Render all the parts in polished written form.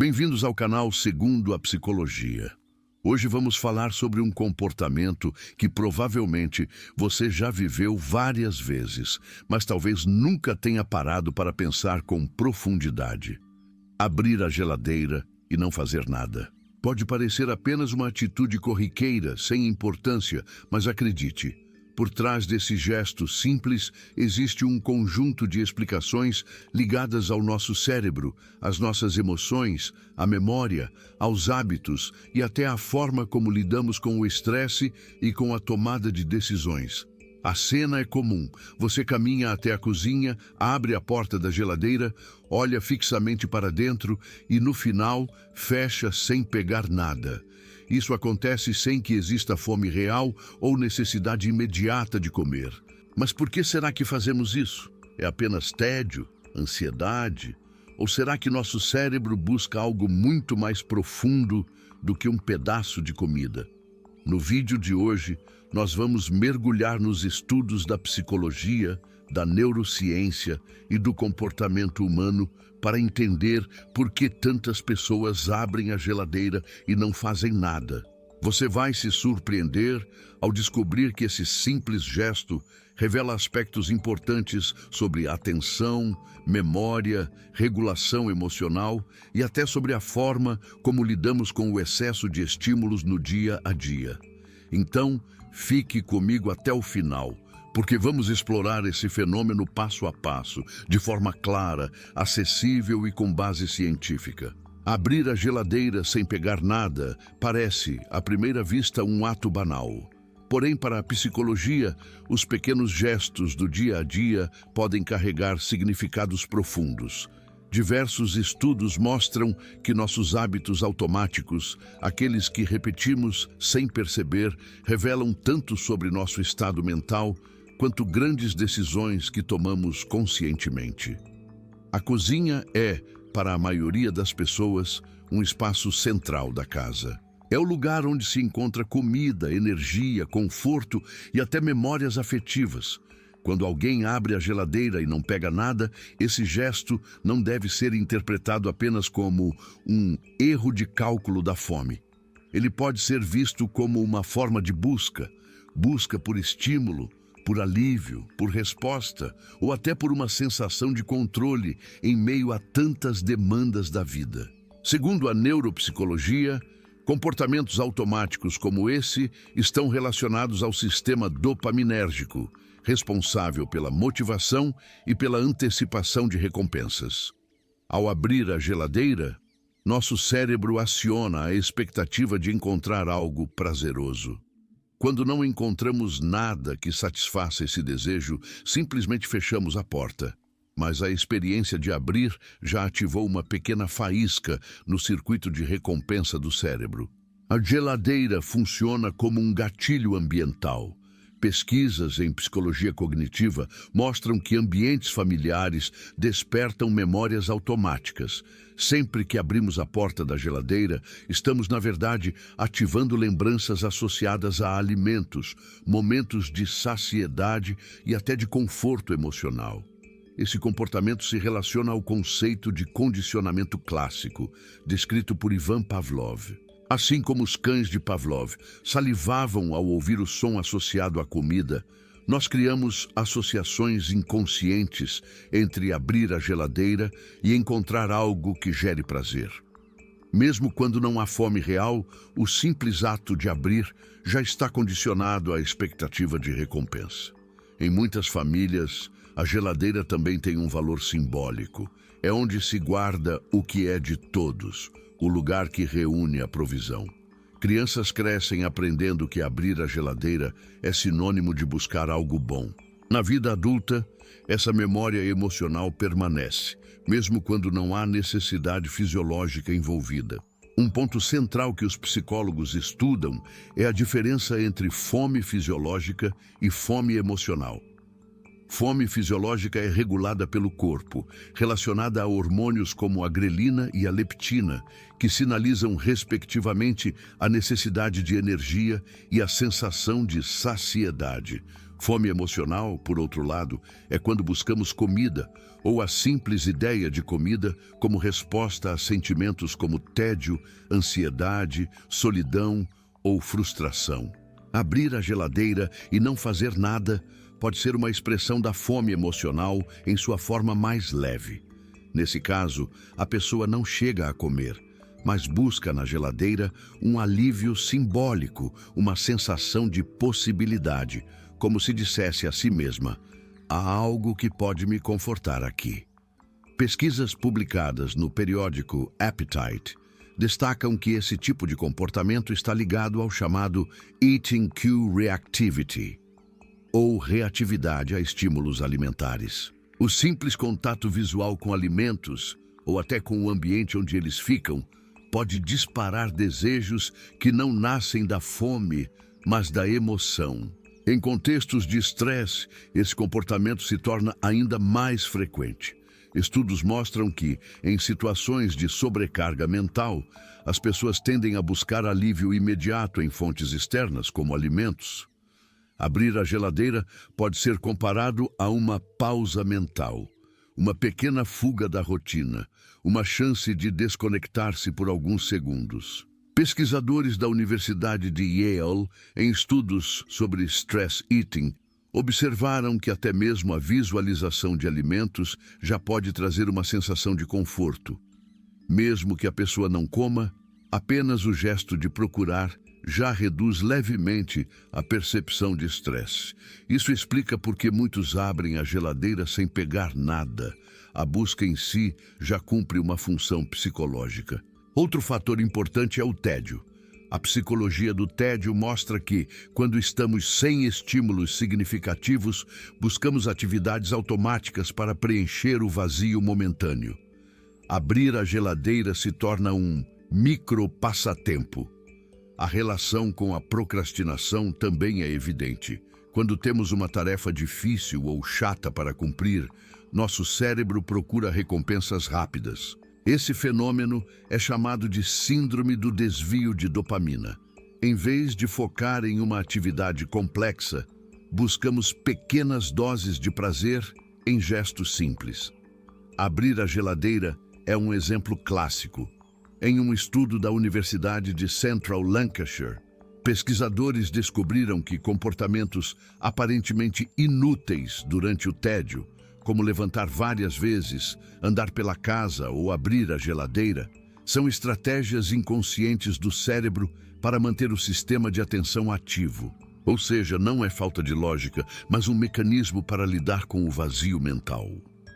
Bem-vindos ao canal Segundo a Psicologia. Hoje vamos falar sobre um comportamento que provavelmente você já viveu várias vezes, mas talvez nunca tenha parado para pensar com profundidade. Abrir a geladeira e não fazer nada. Pode parecer apenas uma atitude corriqueira, sem importância, mas acredite, por trás desse gesto simples existe um conjunto de explicações ligadas ao nosso cérebro, às nossas emoções, à memória, aos hábitos e até à forma como lidamos com o estresse e com a tomada de decisões. A cena é comum. Você caminha até a cozinha, abre a porta da geladeira, olha fixamente para dentro e, no final, fecha sem pegar nada. Isso acontece sem que exista fome real ou necessidade imediata de comer. Mas por que será que fazemos isso? É apenas tédio, ansiedade? Ou será que nosso cérebro busca algo muito mais profundo do que um pedaço de comida? No vídeo de hoje, nós vamos mergulhar nos estudos da psicologia, da neurociência e do comportamento humano para entender por que tantas pessoas abrem a geladeira e não fazem nada. Você vai se surpreender ao descobrir que esse simples gesto revela aspectos importantes sobre atenção, memória, regulação emocional e até sobre a forma como lidamos com o excesso de estímulos no dia a dia. Então, fique comigo até o final, porque vamos explorar esse fenômeno passo a passo, de forma clara, acessível e com base científica. Abrir a geladeira sem pegar nada parece, à primeira vista, um ato banal. Porém, para a psicologia, os pequenos gestos do dia a dia podem carregar significados profundos. Diversos estudos mostram que nossos hábitos automáticos, aqueles que repetimos sem perceber, revelam tanto sobre nosso estado mental quanto grandes decisões que tomamos conscientemente. A cozinha é, para a maioria das pessoas, um espaço central da casa. É o lugar onde se encontra comida, energia, conforto e até memórias afetivas. Quando alguém abre a geladeira e não pega nada, esse gesto não deve ser interpretado apenas como um erro de cálculo da fome. Ele pode ser visto como uma forma de busca por estímulo, por alívio, por resposta ou até por uma sensação de controle em meio a tantas demandas da vida. Segundo a neuropsicologia, comportamentos automáticos como esse estão relacionados ao sistema dopaminérgico, responsável pela motivação e pela antecipação de recompensas. Ao abrir a geladeira, nosso cérebro aciona a expectativa de encontrar algo prazeroso. Quando não encontramos nada que satisfaça esse desejo, simplesmente fechamos a porta. Mas a experiência de abrir já ativou uma pequena faísca no circuito de recompensa do cérebro. A geladeira funciona como um gatilho ambiental. Pesquisas em psicologia cognitiva mostram que ambientes familiares despertam memórias automáticas. Sempre que abrimos a porta da geladeira, estamos, na verdade, ativando lembranças associadas a alimentos, momentos de saciedade e até de conforto emocional. Esse comportamento se relaciona ao conceito de condicionamento clássico, descrito por Ivan Pavlov. Assim como os cães de Pavlov salivavam ao ouvir o som associado à comida, nós criamos associações inconscientes entre abrir a geladeira e encontrar algo que gere prazer. Mesmo quando não há fome real, o simples ato de abrir já está condicionado à expectativa de recompensa. Em muitas famílias, a geladeira também tem um valor simbólico. É onde se guarda o que é de todos, o lugar que reúne a provisão. Crianças crescem aprendendo que abrir a geladeira é sinônimo de buscar algo bom. Na vida adulta, essa memória emocional permanece, mesmo quando não há necessidade fisiológica envolvida. Um ponto central que os psicólogos estudam é a diferença entre fome fisiológica e fome emocional. Fome fisiológica é regulada pelo corpo, relacionada a hormônios como a grelina e a leptina, que sinalizam, respectivamente, a necessidade de energia e a sensação de saciedade. Fome emocional, por outro lado, é quando buscamos comida ou a simples ideia de comida como resposta a sentimentos como tédio, ansiedade, solidão ou frustração. Abrir a geladeira e não fazer nada pode ser uma expressão da fome emocional em sua forma mais leve. Nesse caso, a pessoa não chega a comer, mas busca na geladeira um alívio simbólico, uma sensação de possibilidade, como se dissesse a si mesma: há algo que pode me confortar aqui. Pesquisas publicadas no periódico Appetite destacam que esse tipo de comportamento está ligado ao chamado Eating Cue Reactivity, ou reatividade a estímulos alimentares. O simples contato visual com alimentos, ou até com o ambiente onde eles ficam, pode disparar desejos que não nascem da fome, mas da emoção. Em contextos de estresse, esse comportamento se torna ainda mais frequente. Estudos mostram que, em situações de sobrecarga mental, as pessoas tendem a buscar alívio imediato em fontes externas, como alimentos. Abrir a geladeira pode ser comparado a uma pausa mental, uma pequena fuga da rotina, uma chance de desconectar-se por alguns segundos. Pesquisadores da Universidade de Yale, em estudos sobre stress eating, observaram que até mesmo a visualização de alimentos já pode trazer uma sensação de conforto. Mesmo que a pessoa não coma, apenas o gesto de procurar já reduz levemente a percepção de estresse. Isso explica por que muitos abrem a geladeira sem pegar nada. A busca em si já cumpre uma função psicológica. Outro fator importante é o tédio. A psicologia do tédio mostra que, quando estamos sem estímulos significativos, buscamos atividades automáticas para preencher o vazio momentâneo. Abrir a geladeira se torna um micro-passatempo. A relação com a procrastinação também é evidente. Quando temos uma tarefa difícil ou chata para cumprir, nosso cérebro procura recompensas rápidas. Esse fenômeno é chamado de síndrome do desvio de dopamina. Em vez de focar em uma atividade complexa, buscamos pequenas doses de prazer em gestos simples. Abrir a geladeira é um exemplo clássico. Em um estudo da Universidade de Central Lancashire, pesquisadores descobriram que comportamentos aparentemente inúteis durante o tédio, como levantar várias vezes, andar pela casa ou abrir a geladeira, são estratégias inconscientes do cérebro para manter o sistema de atenção ativo. Ou seja, não é falta de lógica, mas um mecanismo para lidar com o vazio mental.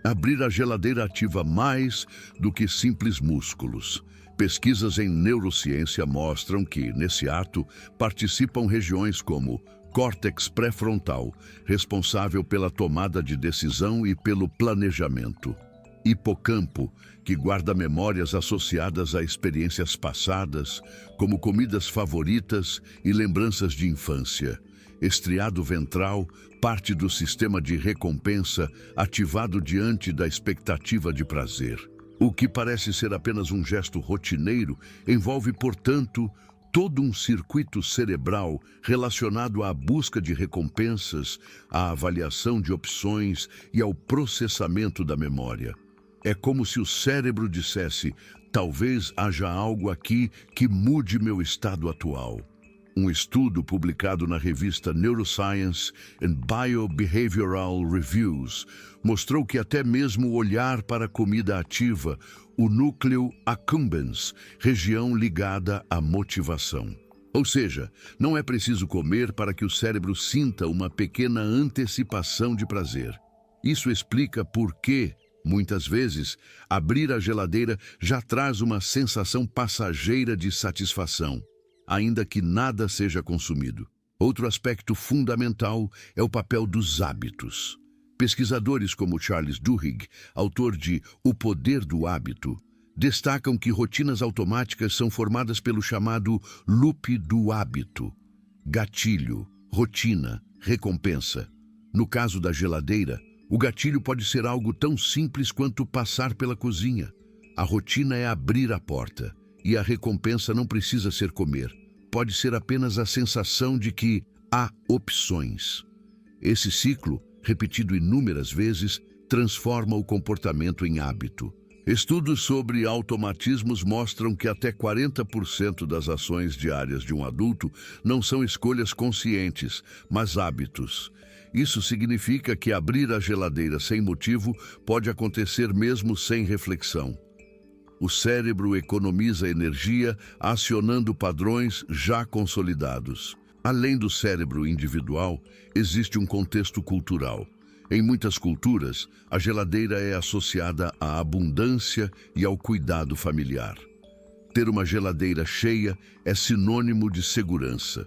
Abrir a geladeira ativa mais do que simples músculos. Pesquisas em neurociência mostram que, nesse ato, participam regiões como córtex pré-frontal, responsável pela tomada de decisão e pelo planejamento. Hipocampo, que guarda memórias associadas a experiências passadas, como comidas favoritas e lembranças de infância. Estriado ventral, parte do sistema de recompensa ativado diante da expectativa de prazer. O que parece ser apenas um gesto rotineiro envolve, portanto, todo um circuito cerebral relacionado à busca de recompensas, à avaliação de opções e ao processamento da memória. É como se o cérebro dissesse: talvez haja algo aqui que mude meu estado atual. Um estudo publicado na revista Neuroscience and Biobehavioral Reviews mostrou que até mesmo olhar para a comida ativa o núcleo accumbens, região ligada à motivação. Ou seja, não é preciso comer para que o cérebro sinta uma pequena antecipação de prazer. Isso explica por que, muitas vezes, abrir a geladeira já traz uma sensação passageira de satisfação, ainda que nada seja consumido. Outro aspecto fundamental é o papel dos hábitos. Pesquisadores como Charles Duhigg, autor de O Poder do Hábito, destacam que rotinas automáticas são formadas pelo chamado loop do hábito. Gatilho, rotina, recompensa. No caso da geladeira, o gatilho pode ser algo tão simples quanto passar pela cozinha. A rotina é abrir a porta, e a recompensa não precisa ser comer. Pode ser apenas a sensação de que há opções. Esse ciclo, repetido inúmeras vezes, transforma o comportamento em hábito. Estudos sobre automatismos mostram que até 40% das ações diárias de um adulto não são escolhas conscientes, mas hábitos. Isso significa que abrir a geladeira sem motivo pode acontecer mesmo sem reflexão. O cérebro economiza energia acionando padrões já consolidados. Além do cérebro individual, existe um contexto cultural. Em muitas culturas, a geladeira é associada à abundância e ao cuidado familiar. Ter uma geladeira cheia é sinônimo de segurança.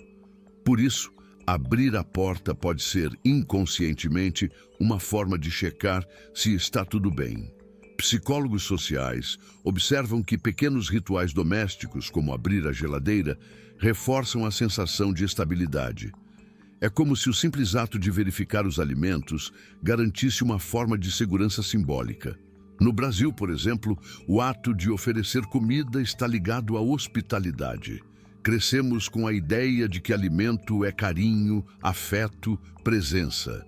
Por isso, abrir a porta pode ser, inconscientemente, uma forma de checar se está tudo bem. Psicólogos sociais observam que pequenos rituais domésticos, como abrir a geladeira, reforçam a sensação de estabilidade. É como se o simples ato de verificar os alimentos garantisse uma forma de segurança simbólica. No Brasil, por exemplo, o ato de oferecer comida está ligado à hospitalidade. Crescemos com a ideia de que alimento é carinho, afeto, presença.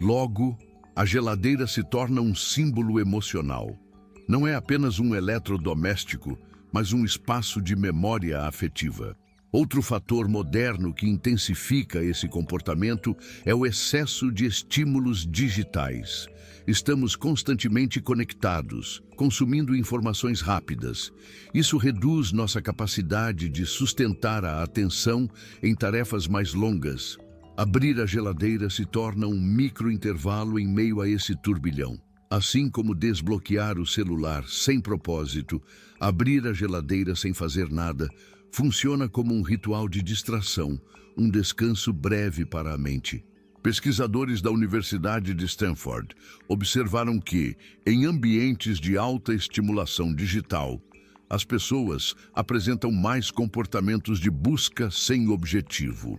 Logo, a geladeira se torna um símbolo emocional. Não é apenas um eletrodoméstico, mas um espaço de memória afetiva. Outro fator moderno que intensifica esse comportamento é o excesso de estímulos digitais. Estamos constantemente conectados, consumindo informações rápidas. Isso reduz nossa capacidade de sustentar a atenção em tarefas mais longas. Abrir a geladeira se torna um microintervalo em meio a esse turbilhão. Assim como desbloquear o celular sem propósito, abrir a geladeira sem fazer nada funciona como um ritual de distração, um descanso breve para a mente. Pesquisadores da Universidade de Stanford observaram que, em ambientes de alta estimulação digital, as pessoas apresentam mais comportamentos de busca sem objetivo.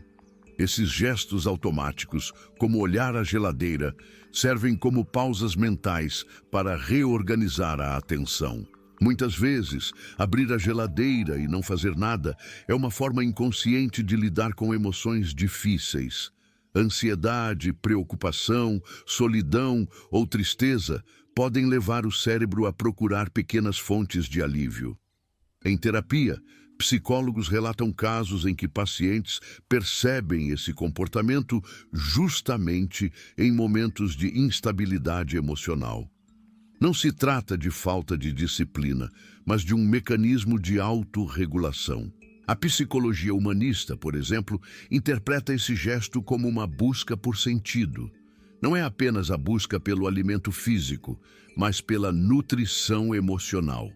Esses gestos automáticos, como olhar a geladeira, servem como pausas mentais para reorganizar a atenção. Muitas vezes, abrir a geladeira e não fazer nada é uma forma inconsciente de lidar com emoções difíceis. Ansiedade, preocupação, solidão ou tristeza podem levar o cérebro a procurar pequenas fontes de alívio. Em terapia, psicólogos relatam casos em que pacientes percebem esse comportamento justamente em momentos de instabilidade emocional. Não se trata de falta de disciplina, mas de um mecanismo de autorregulação. A psicologia humanista, por exemplo, interpreta esse gesto como uma busca por sentido. Não é apenas a busca pelo alimento físico, mas pela nutrição emocional.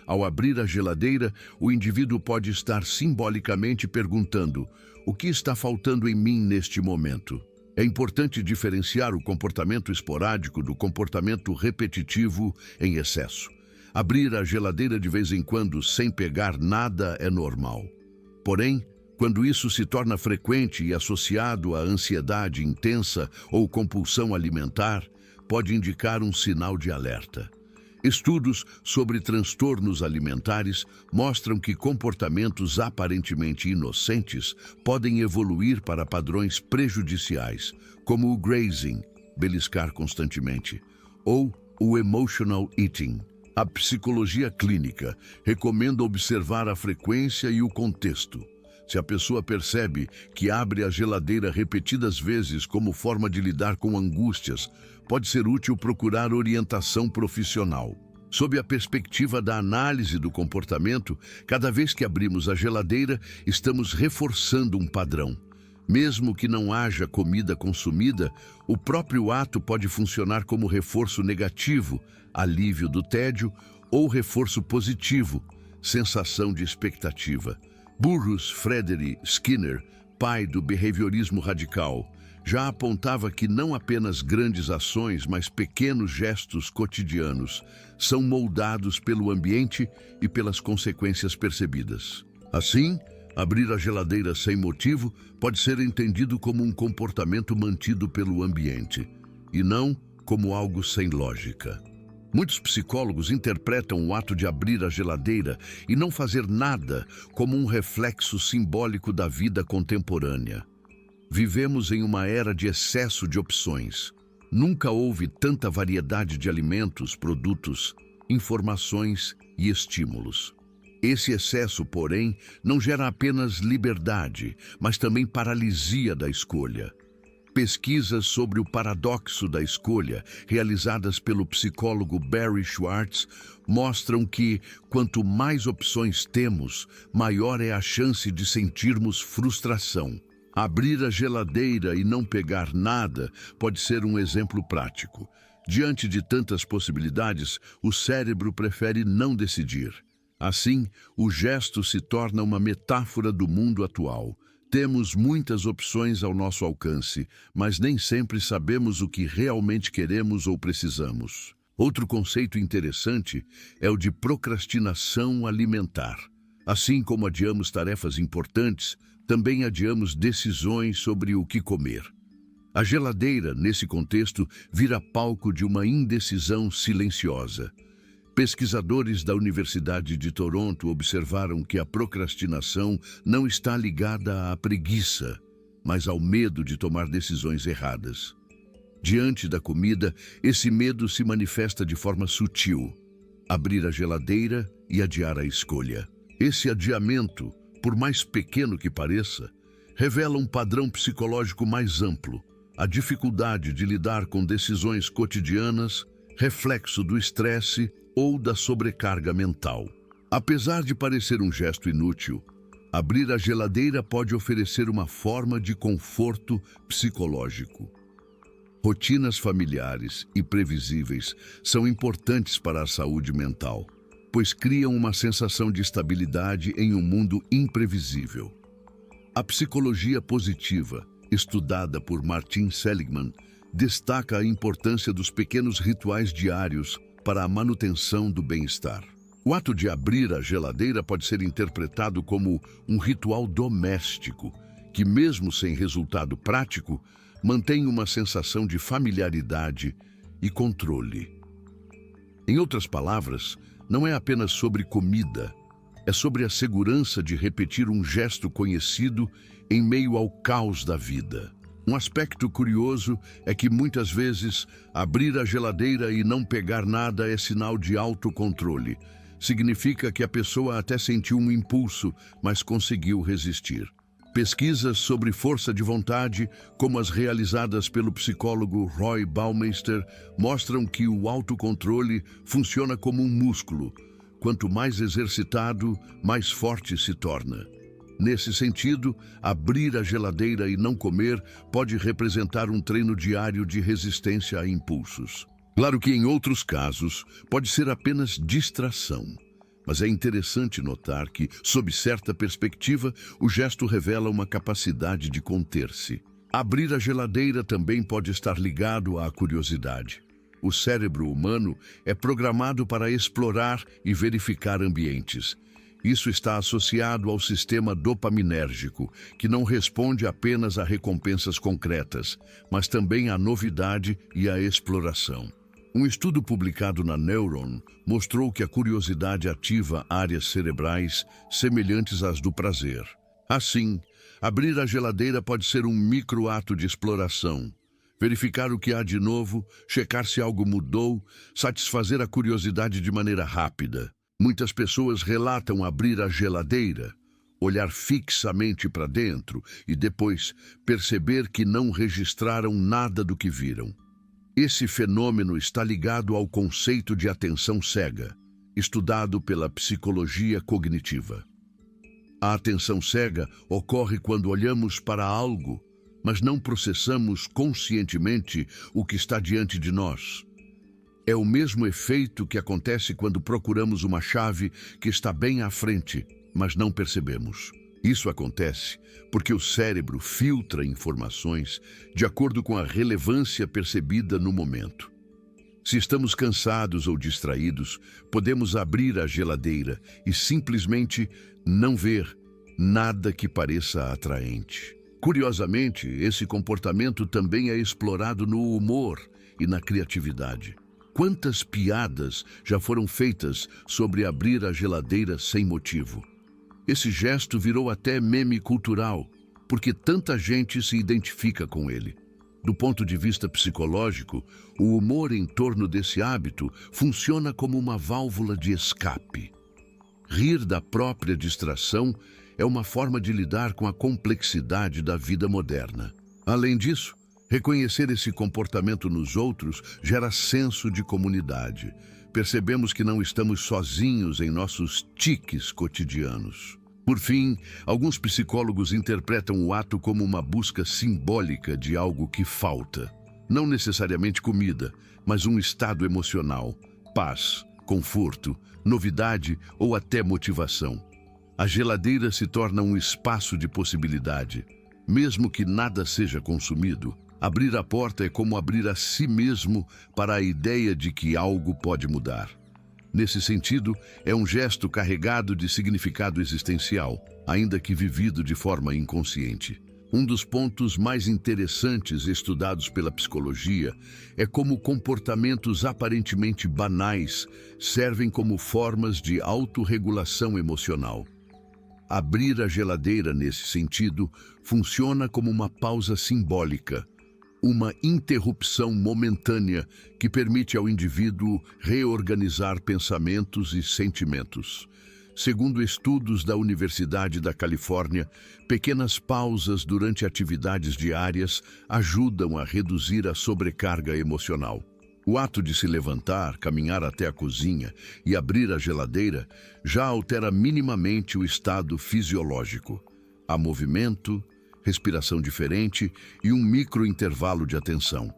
Ao abrir a geladeira, o indivíduo pode estar simbolicamente perguntando: o que está faltando em mim neste momento? É importante diferenciar o comportamento esporádico do comportamento repetitivo em excesso. Abrir a geladeira de vez em quando sem pegar nada é normal. Porém, quando isso se torna frequente e associado à ansiedade intensa ou compulsão alimentar, pode indicar um sinal de alerta. Estudos sobre transtornos alimentares mostram que comportamentos aparentemente inocentes podem evoluir para padrões prejudiciais, como o grazing, beliscar constantemente, ou o emotional eating. A psicologia clínica recomenda observar a frequência e o contexto. Se a pessoa percebe que abre a geladeira repetidas vezes como forma de lidar com angústias, pode ser útil procurar orientação profissional. Sob a perspectiva da análise do comportamento, cada vez que abrimos a geladeira, estamos reforçando um padrão. Mesmo que não haja comida consumida, o próprio ato pode funcionar como reforço negativo, alívio do tédio, ou reforço positivo, sensação de expectativa. Burrus Frederick Skinner, pai do behaviorismo radical, já apontava que não apenas grandes ações, mas pequenos gestos cotidianos são moldados pelo ambiente e pelas consequências percebidas. Assim, abrir a geladeira sem motivo pode ser entendido como um comportamento mantido pelo ambiente, e não como algo sem lógica. Muitos psicólogos interpretam o ato de abrir a geladeira e não fazer nada como um reflexo simbólico da vida contemporânea. Vivemos em uma era de excesso de opções. Nunca houve tanta variedade de alimentos, produtos, informações e estímulos. Esse excesso, porém, não gera apenas liberdade, mas também paralisia da escolha. Pesquisas sobre o paradoxo da escolha, realizadas pelo psicólogo Barry Schwartz, mostram que, quanto mais opções temos, maior é a chance de sentirmos frustração. Abrir a geladeira e não pegar nada pode ser um exemplo prático. Diante de tantas possibilidades, o cérebro prefere não decidir. Assim, o gesto se torna uma metáfora do mundo atual. Temos muitas opções ao nosso alcance, mas nem sempre sabemos o que realmente queremos ou precisamos. Outro conceito interessante é o de procrastinação alimentar. Assim como adiamos tarefas importantes, também adiamos decisões sobre o que comer. A geladeira, nesse contexto, vira palco de uma indecisão silenciosa. Pesquisadores da Universidade de Toronto observaram que a procrastinação não está ligada à preguiça, mas ao medo de tomar decisões erradas. Diante da comida, esse medo se manifesta de forma sutil. Abrir a geladeira e adiar a escolha. Esse adiamento, por mais pequeno que pareça, revela um padrão psicológico mais amplo, a dificuldade de lidar com decisões cotidianas, reflexo do estresse ou da sobrecarga mental. Apesar de parecer um gesto inútil, abrir a geladeira pode oferecer uma forma de conforto psicológico. Rotinas familiares e previsíveis são importantes para a saúde mental, pois criam uma sensação de estabilidade em um mundo imprevisível. A psicologia positiva, estudada por Martin Seligman, destaca a importância dos pequenos rituais diários para a manutenção do bem-estar. O ato de abrir a geladeira pode ser interpretado como um ritual doméstico, que, mesmo sem resultado prático, mantém uma sensação de familiaridade e controle. Em outras palavras, não é apenas sobre comida, é sobre a segurança de repetir um gesto conhecido em meio ao caos da vida. Um aspecto curioso é que muitas vezes abrir a geladeira e não pegar nada é sinal de autocontrole. Significa que a pessoa até sentiu um impulso, mas conseguiu resistir. Pesquisas sobre força de vontade, como as realizadas pelo psicólogo Roy Baumeister, mostram que o autocontrole funciona como um músculo. Quanto mais exercitado, mais forte se torna. Nesse sentido, abrir a geladeira e não comer pode representar um treino diário de resistência a impulsos. Claro que em outros casos pode ser apenas distração, mas é interessante notar que, sob certa perspectiva, o gesto revela uma capacidade de conter-se. Abrir a geladeira também pode estar ligado à curiosidade. O cérebro humano é programado para explorar e verificar ambientes. Isso está associado ao sistema dopaminérgico, que não responde apenas a recompensas concretas, mas também à novidade e à exploração. Um estudo publicado na Neuron mostrou que a curiosidade ativa áreas cerebrais semelhantes às do prazer. Assim, abrir a geladeira pode ser um micro-ato de exploração. Verificar o que há de novo, checar se algo mudou, satisfazer a curiosidade de maneira rápida. Muitas pessoas relatam abrir a geladeira, olhar fixamente para dentro e depois perceber que não registraram nada do que viram. Esse fenômeno está ligado ao conceito de atenção cega, estudado pela psicologia cognitiva. A atenção cega ocorre quando olhamos para algo, mas não processamos conscientemente o que está diante de nós. É o mesmo efeito que acontece quando procuramos uma chave que está bem à frente, mas não percebemos. Isso acontece porque o cérebro filtra informações de acordo com a relevância percebida no momento. Se estamos cansados ou distraídos, podemos abrir a geladeira e simplesmente não ver nada que pareça atraente. Curiosamente, esse comportamento também é explorado no humor e na criatividade. Quantas piadas já foram feitas sobre abrir a geladeira sem motivo? Esse gesto virou até meme cultural. porque tanta gente se identifica com ele. Do ponto de vista psicológico, o humor em torno desse hábito funciona como uma válvula de escape. Rir da própria distração é uma forma de lidar com a complexidade da vida moderna. Além disso, reconhecer esse comportamento nos outros gera senso de comunidade. Percebemos que não estamos sozinhos em nossos tiques cotidianos. Por fim, alguns psicólogos interpretam o ato como uma busca simbólica de algo que falta. Não necessariamente comida, mas um estado emocional, paz, conforto, novidade ou até motivação. A geladeira se torna um espaço de possibilidade. Mesmo que nada seja consumido, abrir a porta é como abrir a si mesmo para a ideia de que algo pode mudar. Nesse sentido, é um gesto carregado de significado existencial, ainda que vivido de forma inconsciente. Um dos pontos mais interessantes estudados pela psicologia é como comportamentos aparentemente banais servem como formas de autorregulação emocional. Abrir a geladeira, nesse sentido, funciona como uma pausa simbólica, uma interrupção momentânea que permite ao indivíduo reorganizar pensamentos e sentimentos. Segundo estudos da Universidade da Califórnia, pequenas pausas durante atividades diárias ajudam a reduzir a sobrecarga emocional. O ato de se levantar, caminhar até a cozinha e abrir a geladeira já altera minimamente o estado fisiológico. Há movimento, respiração diferente e um microintervalo de atenção.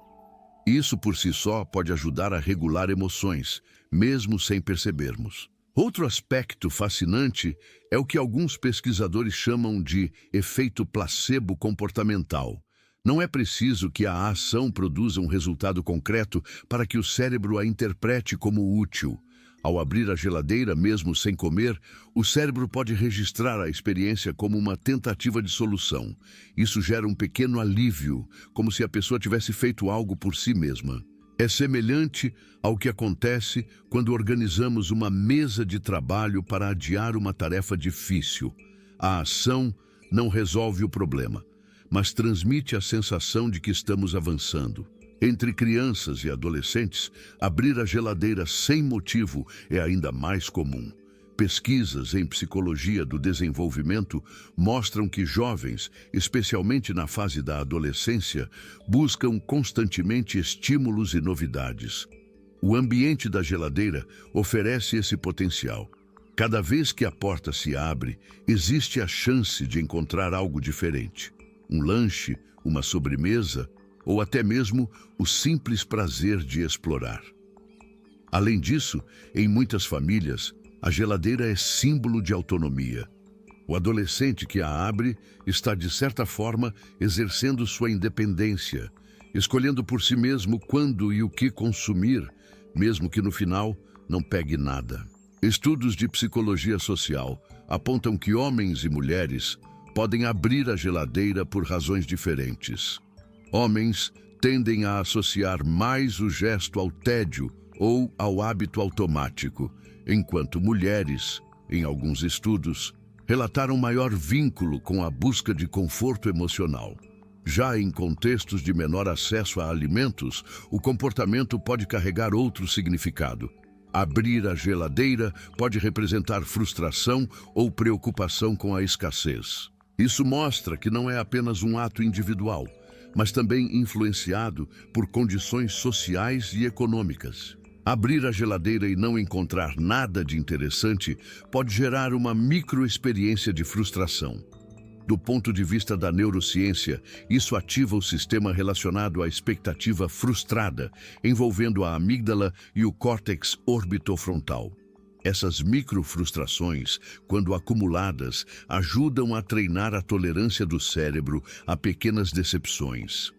Isso por si só pode ajudar a regular emoções, mesmo sem percebermos. Outro aspecto fascinante é o que alguns pesquisadores chamam de efeito placebo comportamental. Não é preciso que a ação produza um resultado concreto para que o cérebro a interprete como útil. Ao abrir a geladeira, mesmo sem comer, o cérebro pode registrar a experiência como uma tentativa de solução. Isso gera um pequeno alívio, como se a pessoa tivesse feito algo por si mesma. É semelhante ao que acontece quando organizamos uma mesa de trabalho para adiar uma tarefa difícil. A ação não resolve o problema, mas transmite a sensação de que estamos avançando. Entre crianças e adolescentes, abrir a geladeira sem motivo é ainda mais comum. Pesquisas em psicologia do desenvolvimento mostram que jovens, especialmente na fase da adolescência, buscam constantemente estímulos e novidades. O ambiente da geladeira oferece esse potencial. Cada vez que a porta se abre, existe a chance de encontrar algo diferente. Um lanche, uma sobremesa, ou até mesmo o simples prazer de explorar. Além disso, em muitas famílias, a geladeira é símbolo de autonomia. O adolescente que a abre está, de certa forma, exercendo sua independência, escolhendo por si mesmo quando e o que consumir, mesmo que no final não pegue nada. Estudos de psicologia social apontam que homens e mulheres podem abrir a geladeira por razões diferentes. Homens tendem a associar mais o gesto ao tédio ou ao hábito automático, enquanto mulheres, em alguns estudos, relataram maior vínculo com a busca de conforto emocional. Já em contextos de menor acesso a alimentos, o comportamento pode carregar outro significado. Abrir a geladeira pode representar frustração ou preocupação com a escassez. Isso mostra que não é apenas um ato individual, mas também influenciado por condições sociais e econômicas. Abrir a geladeira e não encontrar nada de interessante pode gerar uma microexperiência de frustração. Do ponto de vista da neurociência, isso ativa o sistema relacionado à expectativa frustrada, envolvendo a amígdala e o córtex orbitofrontal. Essas microfrustrações, quando acumuladas, ajudam a treinar a tolerância do cérebro a pequenas decepções.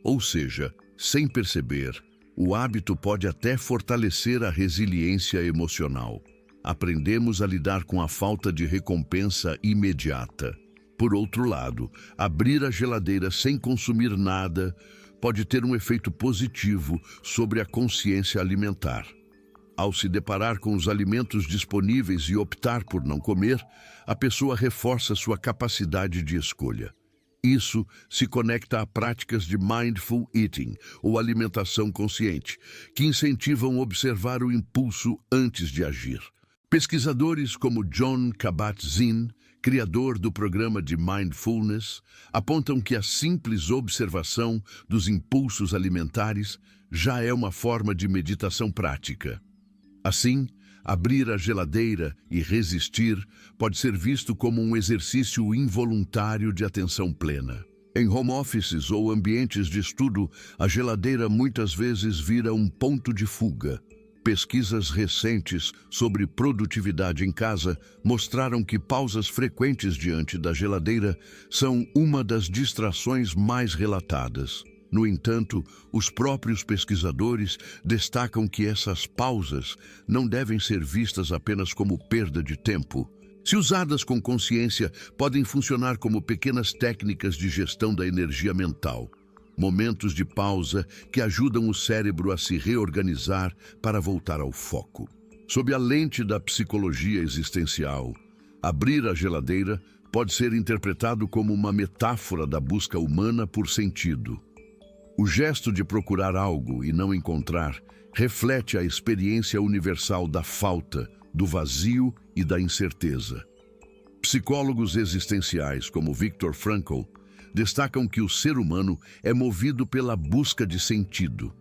Ou seja, sem perceber, o hábito pode até fortalecer a resiliência emocional. Aprendemos a lidar com a falta de recompensa imediata. Por outro lado, abrir a geladeira sem consumir nada pode ter um efeito positivo sobre a consciência alimentar. Ao se deparar com os alimentos disponíveis e optar por não comer, a pessoa reforça sua capacidade de escolha. Isso se conecta a práticas de mindful eating, ou alimentação consciente, que incentivam observar o impulso antes de agir. Pesquisadores como Jon Kabat-Zinn, criador do programa de Mindfulness, apontam que a simples observação dos impulsos alimentares já é uma forma de meditação prática. Assim, abrir a geladeira e resistir pode ser visto como um exercício involuntário de atenção plena. Em home offices ou ambientes de estudo, a geladeira muitas vezes vira um ponto de fuga. Pesquisas recentes sobre produtividade em casa mostraram que pausas frequentes diante da geladeira são uma das distrações mais relatadas. No entanto, os próprios pesquisadores destacam que essas pausas não devem ser vistas apenas como perda de tempo. Se usadas com consciência, podem funcionar como pequenas técnicas de gestão da energia mental. Momentos de pausa que ajudam o cérebro a se reorganizar para voltar ao foco. Sob a lente da psicologia existencial, abrir a geladeira pode ser interpretado como uma metáfora da busca humana por sentido. O gesto de procurar algo e não encontrar reflete a experiência universal da falta, do vazio e da incerteza. Psicólogos existenciais como Viktor Frankl destacam que o ser humano é movido pela busca de sentido.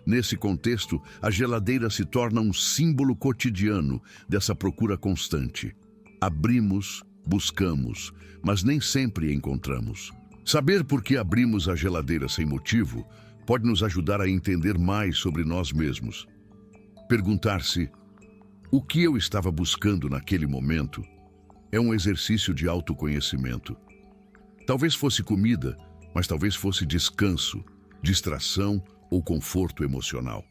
Nesse contexto, a geladeira se torna um símbolo cotidiano dessa procura constante. Abrimos, buscamos, mas nem sempre encontramos. Saber por que abrimos a geladeira sem motivo pode nos ajudar a entender mais sobre nós mesmos. Perguntar-se: o que eu estava buscando naquele momento? É um exercício de autoconhecimento. Talvez fosse comida, mas talvez fosse descanso, distração ou conforto emocional.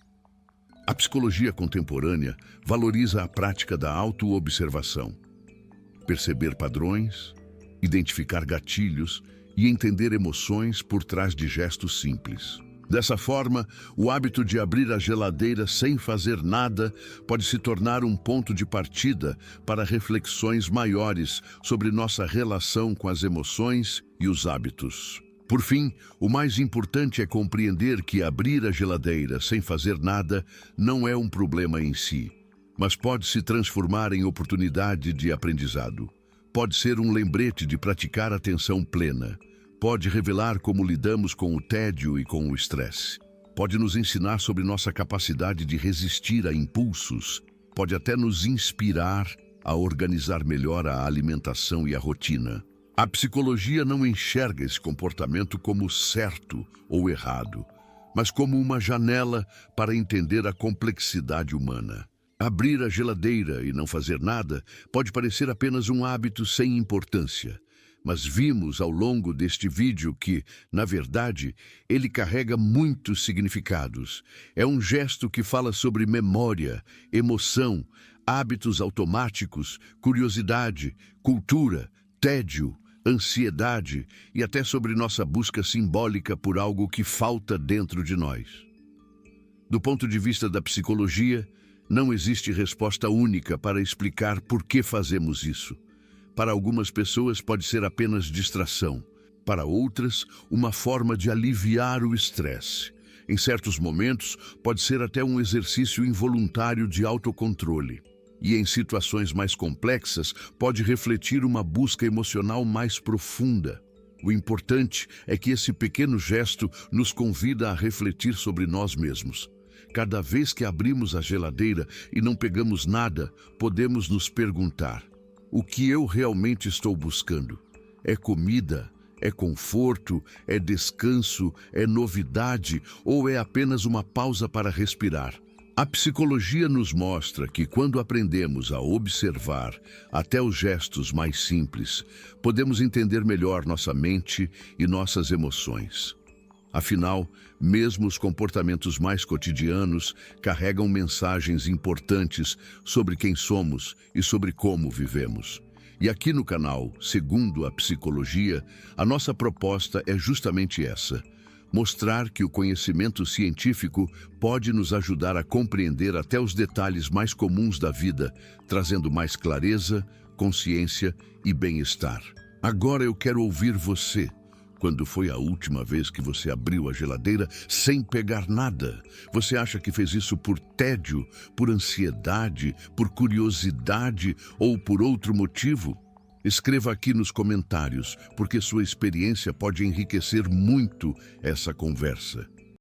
A psicologia contemporânea valoriza a prática da autoobservação. Perceber padrões, identificar gatilhos e entender emoções por trás de gestos simples. Dessa forma, o hábito de abrir a geladeira sem fazer nada pode se tornar um ponto de partida para reflexões maiores sobre nossa relação com as emoções e os hábitos. Por fim, o mais importante é compreender que abrir a geladeira sem fazer nada não é um problema em si, mas pode se transformar em oportunidade de aprendizado. Pode ser um lembrete de praticar atenção plena. Pode revelar como lidamos com o tédio e com o estresse. Pode nos ensinar sobre nossa capacidade de resistir a impulsos. Pode até nos inspirar a organizar melhor a alimentação e a rotina. A psicologia não enxerga esse comportamento como certo ou errado, mas como uma janela para entender a complexidade humana. Abrir a geladeira e não fazer nada pode parecer apenas um hábito sem importância, mas vimos ao longo deste vídeo que, na verdade, ele carrega muitos significados. É um gesto que fala sobre memória, emoção, hábitos automáticos, curiosidade, cultura, tédio, ansiedade e até sobre nossa busca simbólica por algo que falta dentro de nós. Do ponto de vista da psicologia, não existe resposta única para explicar por que fazemos isso. Para algumas pessoas pode ser apenas distração. Para outras, uma forma de aliviar o estresse. Em certos momentos, pode ser até um exercício involuntário de autocontrole. E em situações mais complexas, pode refletir uma busca emocional mais profunda. O importante é que esse pequeno gesto nos convida a refletir sobre nós mesmos. Cada vez que abrimos a geladeira e não pegamos nada, podemos nos perguntar: o que eu realmente estou buscando? É comida? É conforto? É descanso? É novidade? Ou é apenas uma pausa para respirar? A psicologia nos mostra que quando aprendemos a observar até os gestos mais simples, podemos entender melhor nossa mente e nossas emoções. Afinal, mesmo os comportamentos mais cotidianos carregam mensagens importantes sobre quem somos e sobre como vivemos. E aqui no canal, segundo a psicologia, a nossa proposta é justamente essa: mostrar que o conhecimento científico pode nos ajudar a compreender até os detalhes mais comuns da vida, trazendo mais clareza, consciência e bem-estar. Agora eu quero ouvir você. Quando foi a última vez que você abriu a geladeira sem pegar nada? Você acha que fez isso por tédio, por ansiedade, por curiosidade ou por outro motivo? Escreva aqui nos comentários, porque sua experiência pode enriquecer muito essa conversa.